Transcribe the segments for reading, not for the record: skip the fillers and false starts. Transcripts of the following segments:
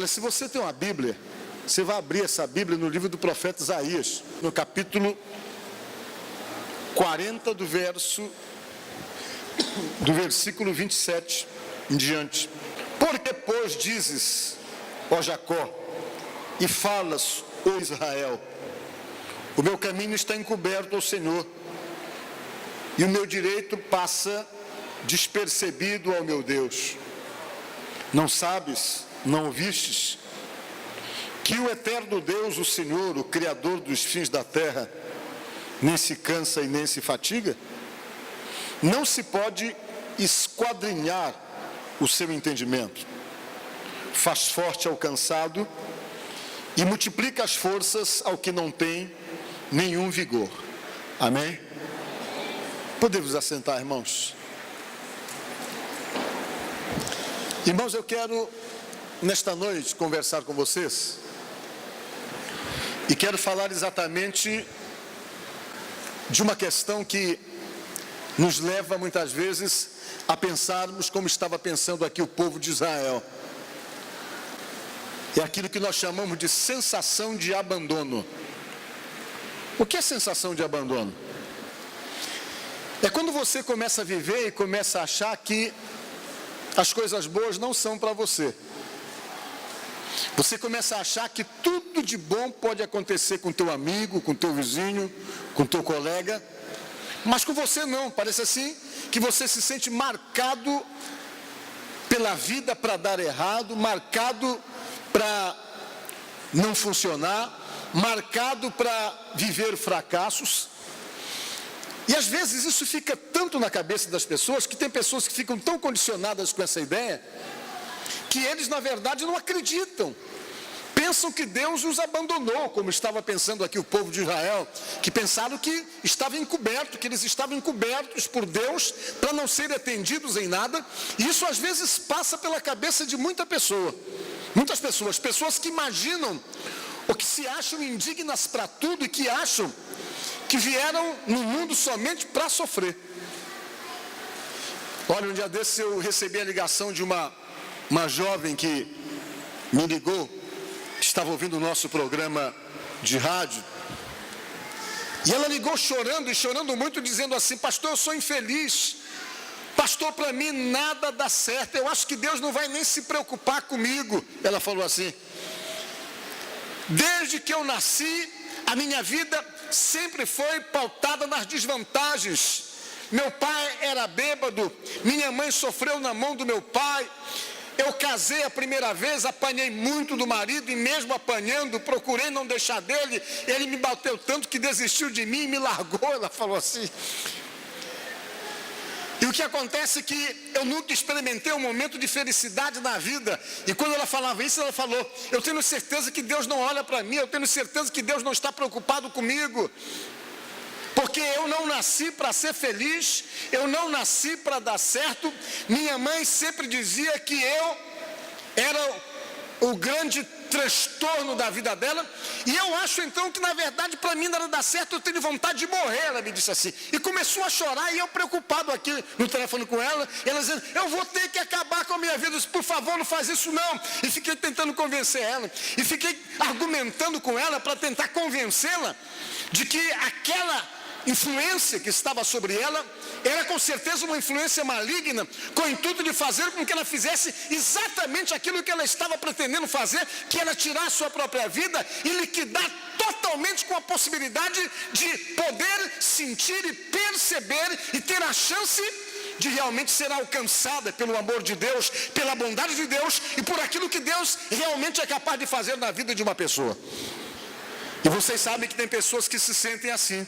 Olha, se você tem uma Bíblia, você vai abrir essa Bíblia no livro do profeta Isaías, no capítulo 40 do versículo 27 em diante. Porque, pois, dizes, ó Jacó, e falas, ó Israel, o meu caminho está encoberto ao Senhor, e o meu direito passa despercebido ao meu Deus. Não sabes, não ouvistes, que o eterno Deus, o Senhor, o Criador dos fins da terra, nem se cansa e nem se fatiga? Não se pode esquadrinhar o seu entendimento. Faz forte ao cansado e multiplica as forças ao que não tem nenhum vigor. Amém? Podemos assentar, irmãos? Irmãos, eu quero nesta noite conversar com vocês e quero falar exatamente de uma questão que nos leva muitas vezes a pensarmos como estava pensando aqui o povo de Israel. É aquilo que nós chamamos de sensação de abandono. O que é sensação de abandono? É quando você começa a viver e começa a achar que as coisas boas não são para você. Você começa a achar que tudo de bom pode acontecer com teu amigo, com teu vizinho, com teu colega, mas com você não. Parece assim que você se sente marcado pela vida para dar errado, marcado para não funcionar, marcado para viver fracassos. E às vezes isso fica tanto na cabeça das pessoas, que tem pessoas que ficam tão condicionadas com essa ideia, que eles na verdade não acreditam. Pensam que Deus os abandonou, como estava pensando aqui o povo de Israel, que pensaram que estava encoberto, que eles estavam encobertos por Deus para não serem atendidos em nada. E isso às vezes passa pela cabeça de muitas pessoas que imaginam ou que se acham indignas para tudo e que acham que vieram no mundo somente para sofrer. Olha, um dia desse eu recebi a ligação de uma jovem que me ligou, estava ouvindo o nosso programa de rádio, e ela ligou chorando e chorando muito, dizendo assim: pastor, eu sou infeliz, pastor, para mim nada dá certo, eu acho que Deus não vai nem se preocupar comigo. Ela falou assim: desde que eu nasci, a minha vida sempre foi pautada nas desvantagens. Meu pai era bêbado, minha mãe sofreu na mão do meu pai, eu casei a primeira vez, apanhei muito do marido, e mesmo apanhando, procurei não deixar dele, ele me bateu tanto que desistiu de mim e me largou. Ela falou assim. E o que acontece é que eu nunca experimentei um momento de felicidade na vida. E quando ela falava isso, ela falou: eu tenho certeza que Deus não olha para mim, eu tenho certeza que Deus não está preocupado comigo, porque eu não nasci para ser feliz, eu não nasci para dar certo. Minha mãe sempre dizia que eu era o grande transtorno da vida dela, e eu acho então que na verdade para mim nada dá certo, eu tenho vontade de morrer. Ela me disse assim, e começou a chorar, e eu preocupado aqui no telefone com ela dizendo: eu vou ter que acabar com a minha vida. Eu disse: por favor, não faz isso não. E fiquei tentando convencer ela, e fiquei argumentando com ela para tentar convencê-la de que aquela influência que estava sobre ela era com certeza uma influência maligna, com o intuito de fazer com que ela fizesse exatamente aquilo que ela estava pretendendo fazer, que era tirar a sua própria vida e liquidar totalmente com a possibilidade de poder sentir e perceber e ter a chance de realmente ser alcançada pelo amor de Deus, pela bondade de Deus e por aquilo que Deus realmente é capaz de fazer na vida de uma pessoa. E vocês sabem que tem pessoas que se sentem assim,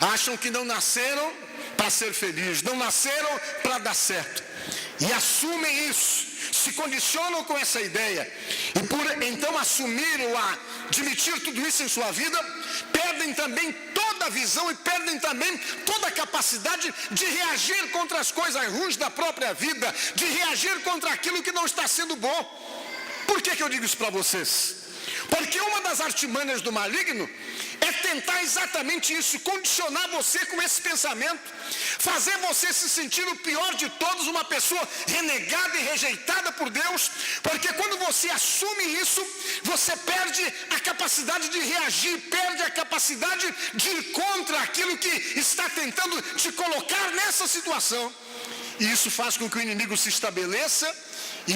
acham que não nasceram para ser felizes, não nasceram para dar certo, e assumem isso, se condicionam com essa ideia, e por então assumir ou admitir tudo isso em sua vida, perdem também toda a visão e perdem também toda a capacidade de reagir contra as coisas ruins da própria vida, de reagir contra aquilo que não está sendo bom. Por que eu digo isso para vocês? Porque uma das artimanhas do maligno é tentar exatamente isso, condicionar você com esse pensamento, fazer você se sentir o pior de todos, uma pessoa renegada e rejeitada por Deus, porque quando você assume isso, você perde a capacidade de reagir, perde a capacidade de ir contra aquilo que está tentando te colocar nessa situação. E isso faz com que o inimigo se estabeleça e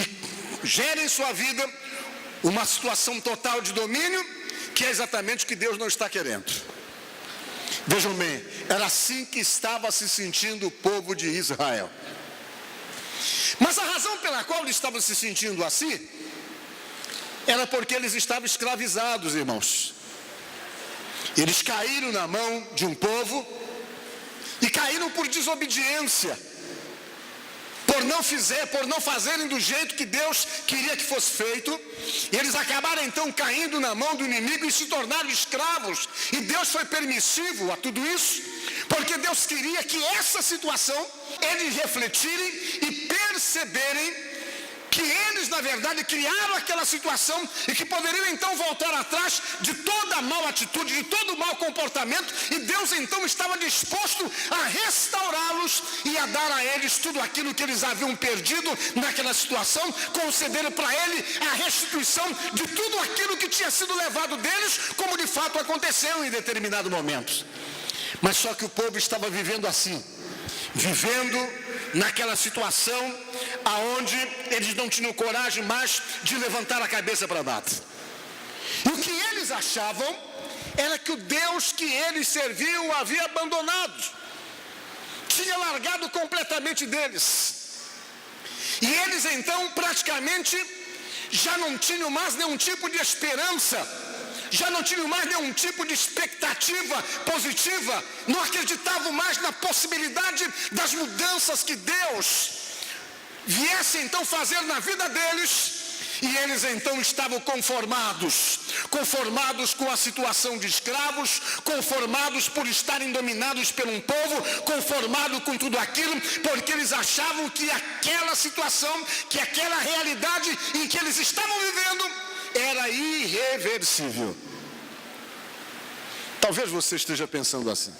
gere em sua vida uma situação total de domínio, que é exatamente o que Deus não está querendo. Vejam bem, era assim que estava se sentindo o povo de Israel. Mas a razão pela qual eles estavam se sentindo assim, era porque eles estavam escravizados, irmãos. Eles caíram na mão de um povo, e caíram por desobediência, por não fazerem do jeito que Deus queria que fosse feito. Eles acabaram então caindo na mão do inimigo e se tornaram escravos. E Deus foi permissivo a tudo isso, porque Deus queria que essa situação, eles refletirem e perceberem que eles, na verdade, criaram aquela situação e que poderiam então voltar atrás de toda a má atitude, de todo o mau comportamento, e Deus então estava disposto a restaurá-los e a dar a eles tudo aquilo que eles haviam perdido naquela situação, conceder para ele a restituição de tudo aquilo que tinha sido levado deles, como de fato aconteceu em determinado momento. Mas só que o povo estava vivendo assim, vivendo naquela situação aonde eles não tinham coragem mais de levantar a cabeça para bater. E o que eles achavam era que o Deus que eles serviam o havia abandonado, tinha largado completamente deles. E eles então praticamente já não tinham mais nenhum tipo de esperança, já não tinham mais nenhum tipo de expectativa positiva, não acreditavam mais na possibilidade das mudanças que Deus viesse então fazer na vida deles. E eles então estavam conformados com a situação de escravos, conformados por estarem dominados por um povo, conformados com tudo aquilo, porque eles achavam que aquela situação, que aquela realidade em que eles estavam vivendo era irreversível. Talvez você esteja pensando assim.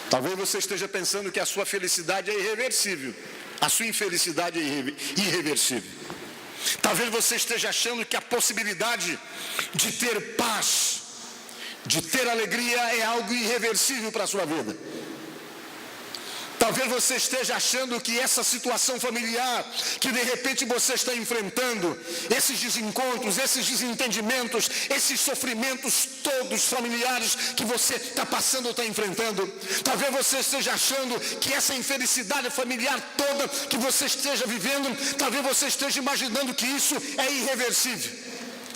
Talvez você esteja pensando que a sua felicidade é irreversível, a sua infelicidade é irreversível. Talvez você esteja achando que a possibilidade de ter paz, de ter alegria é algo irreversível para a sua vida. Talvez você esteja achando que essa situação familiar, que de repente você está enfrentando, esses desencontros, esses desentendimentos, esses sofrimentos todos familiares que você está passando ou está enfrentando, talvez você esteja achando que essa infelicidade familiar toda que você esteja vivendo, talvez você esteja imaginando que isso é irreversível.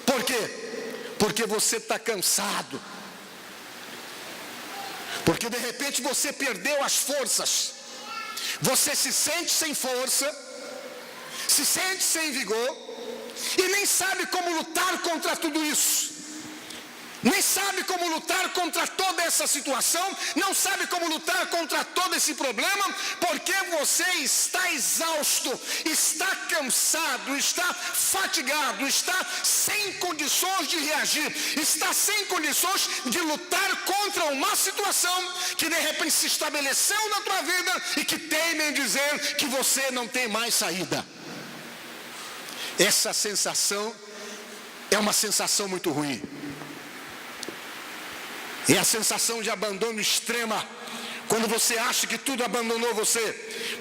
Por quê? Porque você está cansado. Porque de repente você perdeu as forças, você se sente sem força, se sente sem vigor, e nem sabe como lutar contra tudo isso, nem sabe como lutar contra toda essa situação, não sabe como lutar contra todo esse problema, porque você está exausto, está cansado, está fatigado, está sem condições de reagir, está sem condições de lutar contra uma situação que de repente se estabeleceu na tua vida e que teima em dizer que você não tem mais saída. Essa sensação é uma sensação muito ruim. É a sensação de abandono extrema, quando você acha que tudo abandonou você.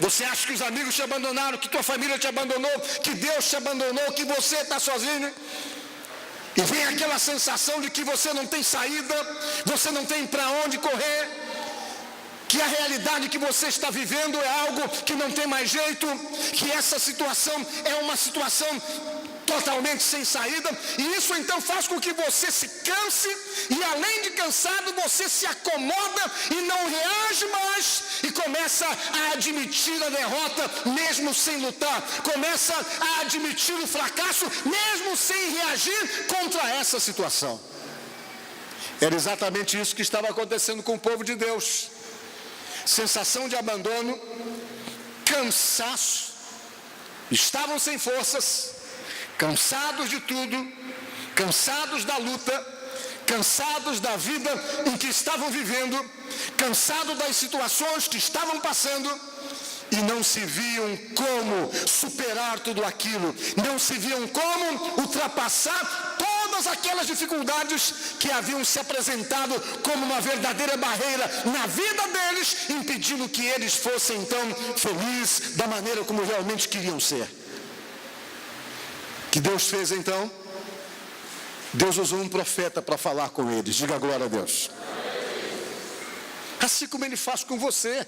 Você acha que os amigos te abandonaram, que tua família te abandonou, que Deus te abandonou, que você está sozinho. E vem aquela sensação de que você não tem saída, você não tem para onde correr, que a realidade que você está vivendo é algo que não tem mais jeito, que essa situação é uma situação totalmente sem saída, e isso então faz com que você se canse, e além de cansado, você se acomoda e não reage mais, e começa a admitir a derrota mesmo sem lutar, começa a admitir o fracasso mesmo sem reagir contra essa situação. Era exatamente isso que estava acontecendo com o povo de Deus. Sensação de abandono, cansaço, estavam sem forças, cansados de tudo, cansados da luta, cansados da vida em que estavam vivendo, cansados das situações que estavam passando, e não se viam como superar tudo aquilo, não se viam como ultrapassar todas aquelas dificuldades que haviam se apresentado como uma verdadeira barreira na vida deles, impedindo que eles fossem então felizes da maneira como realmente queriam ser. Que Deus fez então? Deus usou um profeta para falar com eles. Diga glória a Deus. Assim como Ele faz com você.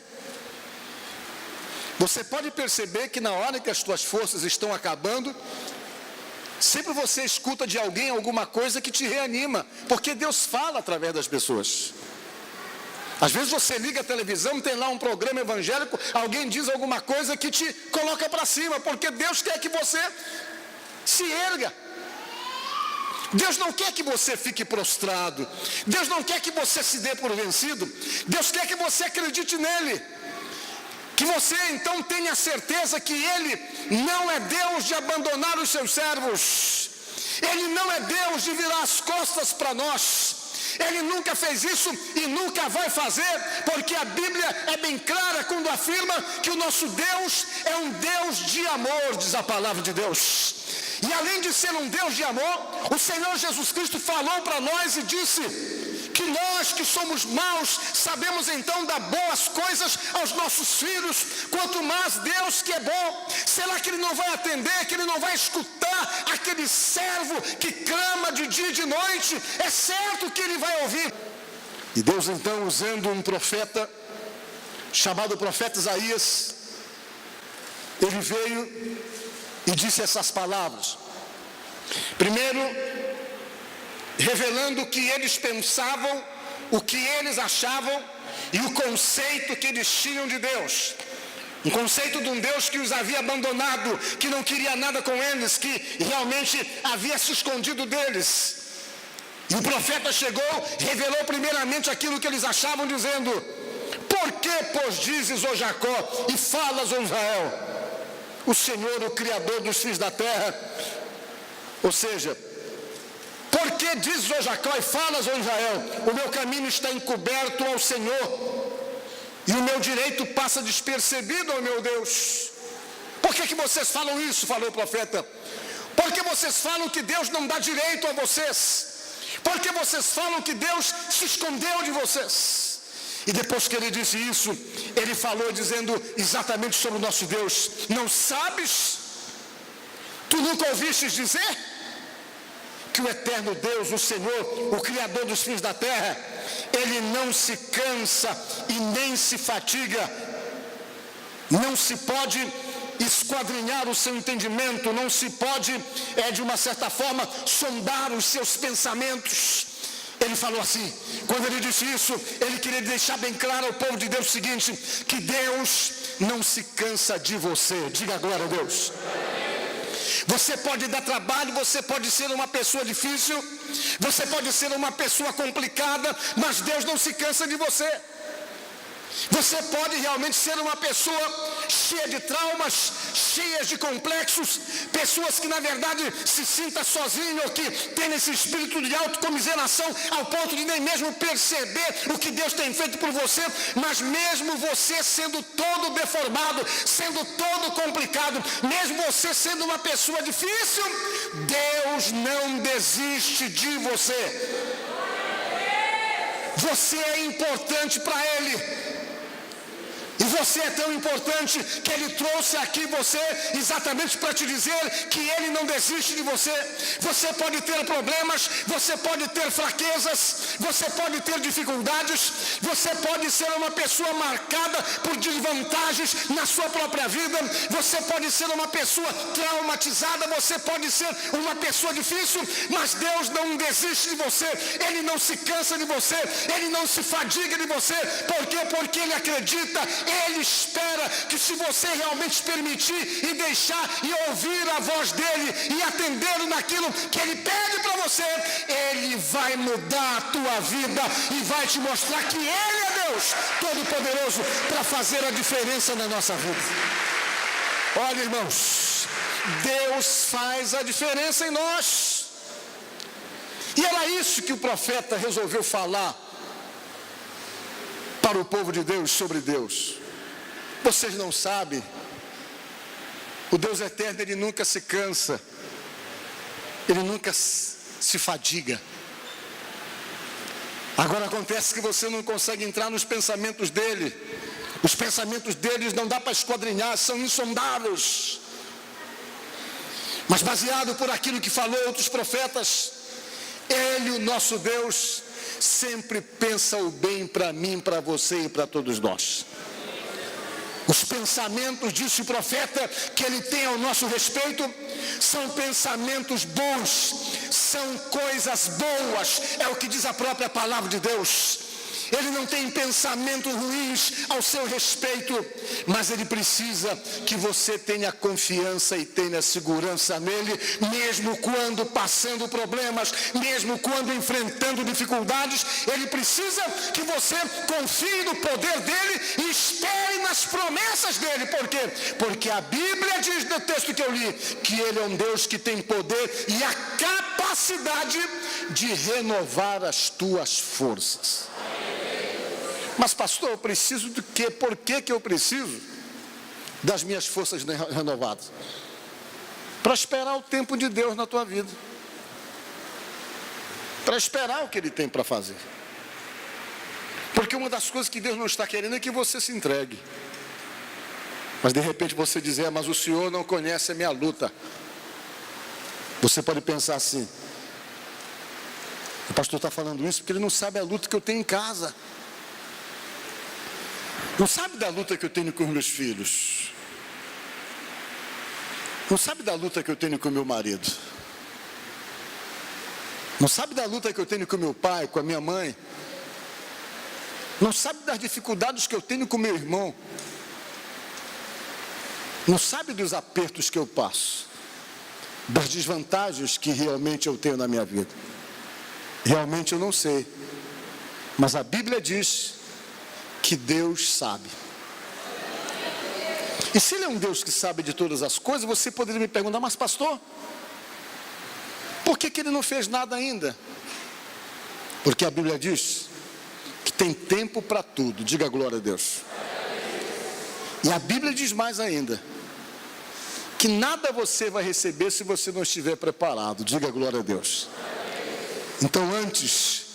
Você pode perceber que na hora que as tuas forças estão acabando, sempre você escuta de alguém alguma coisa que te reanima, porque Deus fala através das pessoas. Às vezes você liga a televisão, tem lá um programa evangélico, alguém diz alguma coisa que te coloca para cima, porque Deus quer que você se erga. Deus não quer que você fique prostrado. Deus não quer que você se dê por vencido. Deus quer que você acredite nele. Que você então tenha certeza que Ele não é Deus de abandonar os seus servos. Ele não é Deus de virar as costas para nós. Ele nunca fez isso e nunca vai fazer, porque a Bíblia é bem clara quando afirma que o nosso Deus é um Deus de amor, diz a palavra de Deus. E além de ser um Deus de amor, o Senhor Jesus Cristo falou para nós e disse que nós que somos maus, sabemos então dar boas coisas aos nossos filhos, quanto mais Deus que é bom. Será que Ele não vai atender, que Ele não vai escutar aquele servo que clama de dia e de noite? É certo que Ele vai ouvir. E Deus então, usando um profeta, chamado profeta Isaías, Ele veio e disse essas palavras. Primeiro, revelando o que eles pensavam, o que eles achavam e o conceito que eles tinham de Deus. Um conceito de um Deus que os havia abandonado, que não queria nada com eles, que realmente havia se escondido deles. E o profeta chegou, revelou primeiramente aquilo que eles achavam, dizendo: por que, pois, dizes, ó Jacó, e falas, ó Israel? O Senhor, o Criador dos fins da terra. Ou seja, por que dizes, ó Jacó, e falas, ó Israel, o meu caminho está encoberto ao Senhor, e o meu direito passa despercebido ao meu Deus? Por que vocês falam isso? Falou o profeta. Porque vocês falam que Deus não dá direito a vocês. Porque vocês falam que Deus se escondeu de vocês. E depois que ele disse isso, ele falou dizendo exatamente sobre o nosso Deus. Não sabes? Tu nunca ouvistes dizer que o eterno Deus, o Senhor, o Criador dos fins da terra, Ele não se cansa e nem se fatiga. Não se pode esquadrinhar o seu entendimento, não se pode, de uma certa forma, sondar os seus pensamentos. Ele falou assim, quando ele disse isso, ele queria deixar bem claro ao povo de Deus o seguinte, que Deus não se cansa de você. Diga glória a Deus. Você pode dar trabalho, você pode ser uma pessoa difícil, você pode ser uma pessoa complicada, mas Deus não se cansa de você. Você pode realmente ser uma pessoa cheia de traumas, cheias de complexos, pessoas que na verdade se sintam sozinhas ou que têm esse espírito de autocomiseração ao ponto de nem mesmo perceber o que Deus tem feito por você, mas mesmo você sendo todo deformado, sendo todo complicado, mesmo você sendo uma pessoa difícil, Deus não desiste de você. Você é importante para Ele. E você é tão importante que Ele trouxe aqui você exatamente para te dizer que Ele não desiste de você. Você pode ter problemas, você pode ter fraquezas, você pode ter dificuldades, você pode ser uma pessoa marcada por desvantagens na sua própria vida, você pode ser uma pessoa traumatizada, você pode ser uma pessoa difícil, mas Deus não desiste de você, Ele não se cansa de você, Ele não se fadiga de você. Por quê? Porque Ele acredita, Ele espera que se você realmente permitir e deixar e ouvir a voz dEle e atendê-lo naquilo que Ele pede para você, Ele vai mudar a tua vida e vai te mostrar que Ele é Deus Todo-Poderoso para fazer a diferença na nossa vida. Olha, irmãos, Deus faz a diferença em nós. E era isso que o profeta resolveu falar para o povo de Deus sobre Deus. Vocês não sabem, o Deus eterno, Ele nunca se cansa, Ele nunca se fadiga. Agora acontece que você não consegue entrar nos pensamentos dEle. Os pensamentos deles não dá para esquadrinhar, são insondáveis. Mas baseado por aquilo que falou outros profetas, Ele, o nosso Deus, sempre pensa o bem para mim, para você e para todos nós. Os pensamentos, disse o profeta, que Ele tem ao nosso respeito, são pensamentos bons, são coisas boas, é o que diz a própria palavra de Deus. Ele não tem pensamentos ruins ao seu respeito, mas Ele precisa que você tenha confiança e tenha segurança nele, mesmo quando passando problemas, mesmo quando enfrentando dificuldades. Ele precisa que você confie no poder dele e espere nas promessas dele. Por quê? Porque a Bíblia diz no texto que eu li, que Ele é um Deus que tem poder e a capacidade de renovar as tuas forças. Mas pastor, eu preciso do quê? Por que eu preciso das minhas forças renovadas? Para esperar o tempo de Deus na tua vida. Para esperar o que Ele tem para fazer. Porque uma das coisas que Deus não está querendo é que você se entregue. Mas de repente você dizer, mas o Senhor não conhece a minha luta. Você pode pensar assim, o pastor está falando isso porque ele não sabe a luta que eu tenho em casa. Não sabe da luta que eu tenho com os meus filhos. Não sabe da luta que eu tenho com o meu marido. Não sabe da luta que eu tenho com o meu pai, com a minha mãe. Não sabe das dificuldades que eu tenho com o meu irmão. Não sabe dos apertos que eu passo. Das desvantagens que realmente eu tenho na minha vida. Realmente eu não sei. Mas a Bíblia diz que Deus sabe. E se Ele é um Deus que sabe de todas as coisas, você poderia me perguntar, mas pastor, por que Ele não fez nada ainda? Porque a Bíblia diz que tem tempo para tudo. Diga glória a Deus. E a Bíblia diz mais ainda, que nada você vai receber se você não estiver preparado. Diga glória a Deus. Então, antes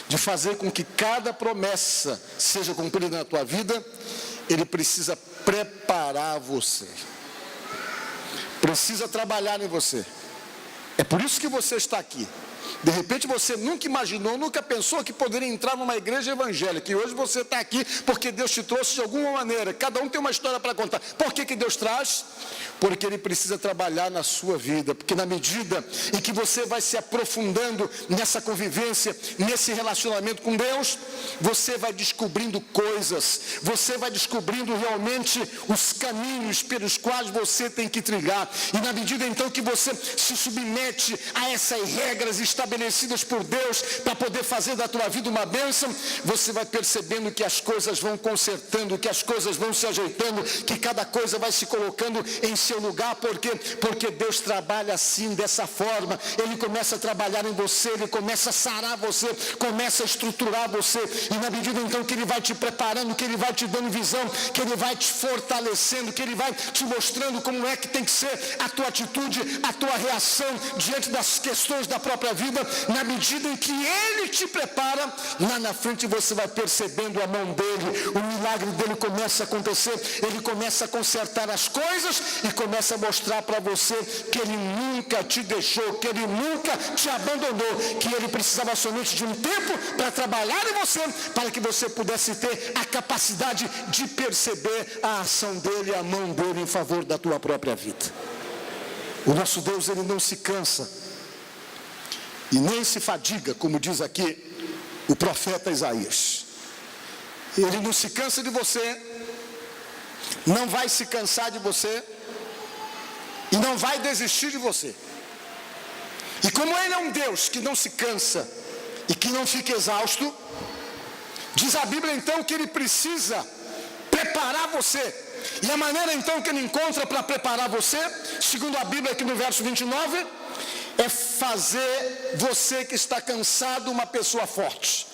de fazer com que cada promessa seja cumprida na tua vida, Ele precisa preparar você. Precisa trabalhar em você. É por isso que você está aqui. De repente você nunca imaginou, nunca pensou que poderia entrar numa igreja evangélica. E hoje você está aqui porque Deus te trouxe de alguma maneira. Cada um tem uma história para contar. Por que Deus traz? Porque Ele precisa trabalhar na sua vida. Porque na medida em que você vai se aprofundando nessa convivência, nesse relacionamento com Deus, você vai descobrindo coisas. Você vai descobrindo realmente os caminhos pelos quais você tem que trilhar. E na medida então que você se submete a essas regras estabelecidas por Deus para poder fazer da tua vida uma bênção, você vai percebendo que as coisas vão consertando, que as coisas vão se ajeitando, que cada coisa vai se colocando em seu lugar. Por quê? Porque Deus trabalha assim, dessa forma. Ele começa a trabalhar em você, Ele começa a sarar você, começa a estruturar você, e na medida então que Ele vai te preparando, que Ele vai te dando visão, que Ele vai te fortalecendo, que Ele vai te mostrando como é que tem que ser a tua atitude, a tua reação diante das questões da própria vida. Na medida em que Ele te prepara, lá na frente você vai percebendo a mão dEle, o milagre dEle começa a acontecer, Ele começa a consertar as coisas e começa a mostrar para você que Ele nunca te deixou, que Ele nunca te abandonou, que Ele precisava somente de um tempo para trabalhar em você, para que você pudesse ter a capacidade de perceber a ação dEle, a mão dEle em favor da tua própria vida. O nosso Deus, Ele não se cansa e nem se fadiga, como diz aqui o profeta Isaías. Ele não se cansa de você, não vai se cansar de você e não vai desistir de você. E como Ele é um Deus que não se cansa e que não fica exausto, diz a Bíblia então que Ele precisa preparar você. E a maneira então que Ele encontra para preparar você, segundo a Bíblia aqui no verso 29, é fazer você que está cansado uma pessoa forte.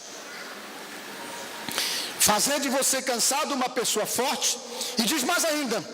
Fazer de você cansado uma pessoa forte. E diz mais ainda,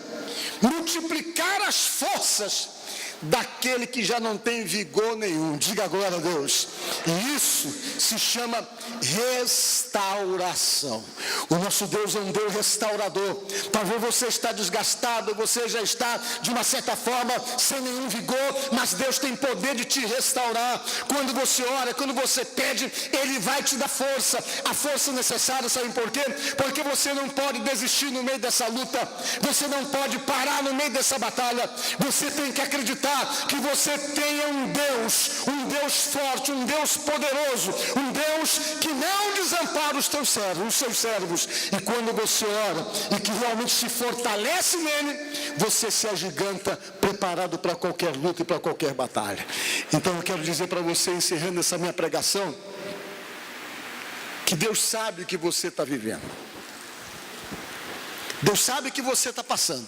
multiplicar as forças daquele que já não tem vigor nenhum. Diga glória a Deus. E isso se chama restauração. O nosso Deus é um Deus restaurador. Talvez você está desgastado, você já está de uma certa forma sem nenhum vigor, mas Deus tem poder de te restaurar. Quando você ora, quando você pede, Ele vai te dar força, a força necessária. Sabe por quê? Porque você não pode desistir no meio dessa luta, você não pode parar no meio dessa batalha. Você tem que acreditar que você tenha um Deus forte, um Deus poderoso, um Deus que não desampara os seus servos. E quando você ora e que realmente se fortalece nele, você se agiganta preparado para qualquer luta e para qualquer batalha. Então eu quero dizer para você, encerrando essa minha pregação, que Deus sabe o que você está vivendo. Deus sabe o que você está passando.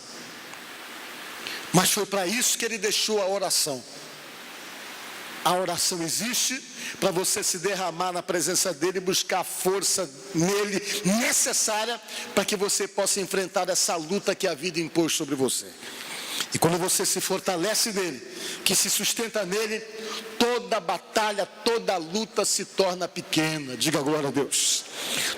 Mas foi para isso que Ele deixou a oração. A oração existe para você se derramar na presença dEle e buscar a força nele necessária para que você possa enfrentar essa luta que a vida impôs sobre você. E quando você se fortalece nele, que se sustenta nele, toda batalha, toda luta se torna pequena. Diga glória a Deus.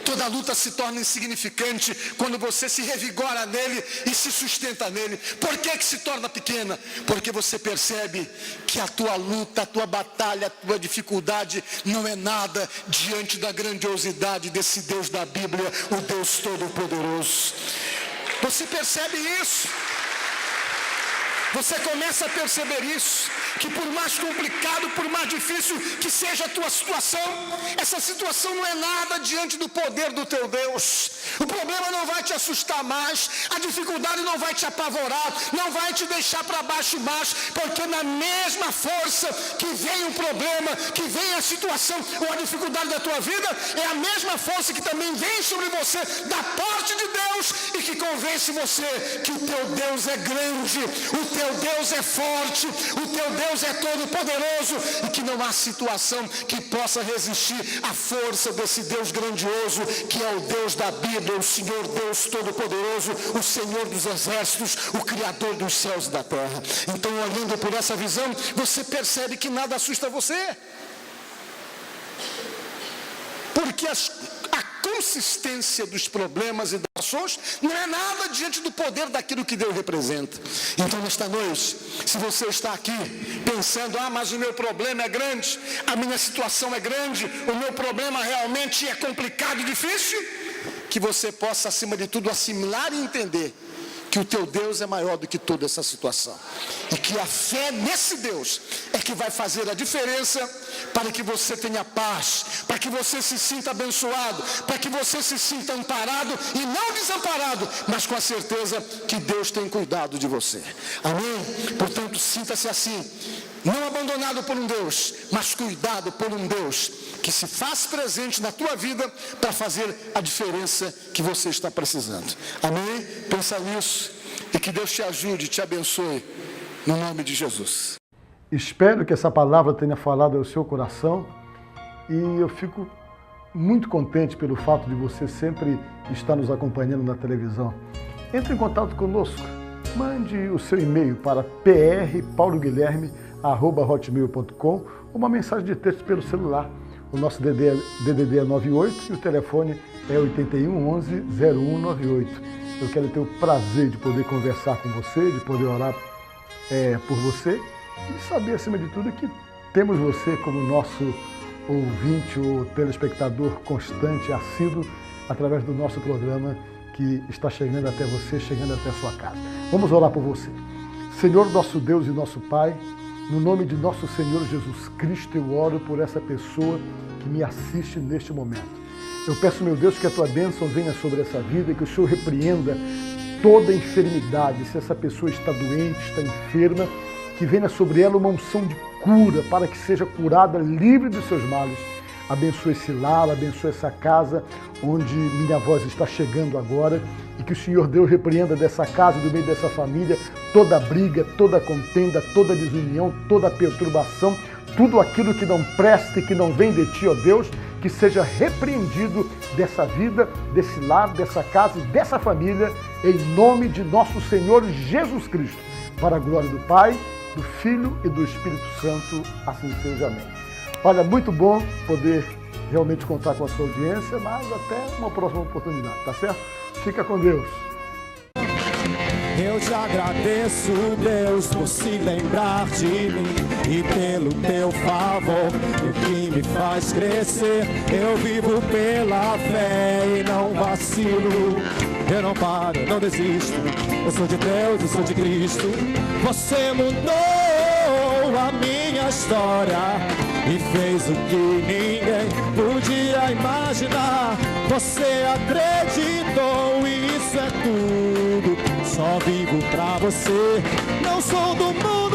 Toda luta se torna insignificante quando você se revigora nele e se sustenta nele. Por que se torna pequena? Porque você percebe que a tua luta, a tua batalha, a tua dificuldade não é nada diante da grandiosidade desse Deus da Bíblia, o Deus Todo-Poderoso. Você percebe isso? Você começa a perceber isso, que por mais complicado, por mais difícil que seja a tua situação, essa situação não é nada diante do poder do teu Deus. O problema não vai te assustar mais, a dificuldade não vai te apavorar, não vai te deixar para baixo mais, porque na mesma força que vem o problema, que vem a situação ou a dificuldade da tua vida, é a mesma força que também vem sobre você da parte de Deus e que convence você que o teu Deus é grande, o teu Deus é forte, o teu Deus é todo poderoso e que não há situação que possa resistir à força desse Deus grandioso que é o Deus da Bíblia, o Senhor Deus Todo-Poderoso, o Senhor dos exércitos, o Criador dos céus e da terra. Então, olhando por essa visão, você percebe que nada assusta você, porque a consistência dos problemas e das ações não é nada diante do poder daquilo que Deus representa. Então, nesta noite, se você está aqui pensando, mas o meu problema é grande, a minha situação é grande, o meu problema realmente é complicado e difícil, que você possa, acima de tudo, assimilar e entender que o teu Deus é maior do que toda essa situação. E que a fé nesse Deus é que vai fazer a diferença para que você tenha paz, para que você se sinta abençoado, para que você se sinta amparado e não desamparado, mas com a certeza que Deus tem cuidado de você. Amém? Portanto, sinta-se assim, não abandonado por um Deus, mas cuidado por um Deus que se faz presente na tua vida para fazer a diferença que você está precisando. Amém? Pensa nisso e que Deus te ajude, te abençoe, no nome de Jesus. Espero que essa palavra tenha falado ao seu coração e eu fico muito contente pelo fato de você sempre estar nos acompanhando na televisão. Entre em contato conosco, mande o seu e-mail para prpauloguilherme@hotmail.com ou uma mensagem de texto pelo celular. O nosso DDD é 98 e o telefone é 81 11 0198. Eu quero ter o prazer de poder conversar com você, de poder orar por você e saber, acima de tudo, que temos você como nosso ouvinte ou telespectador constante, assíduo, através do nosso programa que está chegando até você, chegando até a sua casa. Vamos orar por você. Senhor, nosso Deus e nosso Pai, no nome de nosso Senhor Jesus Cristo, eu oro por essa pessoa que me assiste neste momento. Eu peço, meu Deus, que a tua bênção venha sobre essa vida e que o Senhor repreenda toda enfermidade. Se essa pessoa está doente, está enferma, que venha sobre ela uma unção de cura para que seja curada, livre dos seus males. Abençoe esse lar, abençoe essa casa onde minha voz está chegando agora e que o Senhor Deus repreenda dessa casa, do meio dessa família, toda briga, toda contenda, toda desunião, toda perturbação, tudo aquilo que não presta e que não vem de ti, ó Deus, que seja repreendido dessa vida, desse lar, dessa casa e dessa família, em nome de nosso Senhor Jesus Cristo, para a glória do Pai, do Filho e do Espírito Santo, assim seja, amém. Olha, muito bom poder realmente contar com a sua audiência, mas até uma próxima oportunidade, tá certo? Fica com Deus. Eu te agradeço, Deus, por se lembrar de mim e pelo teu favor, o que me faz crescer. Eu vivo pela fé e não vacilo. Eu não paro, não desisto. Eu sou de Deus, eu sou de Cristo. Você mudou a minha história e fez o que ninguém podia imaginar. Você acreditou e isso é tudo. Só vivo pra você. Não sou do mundo.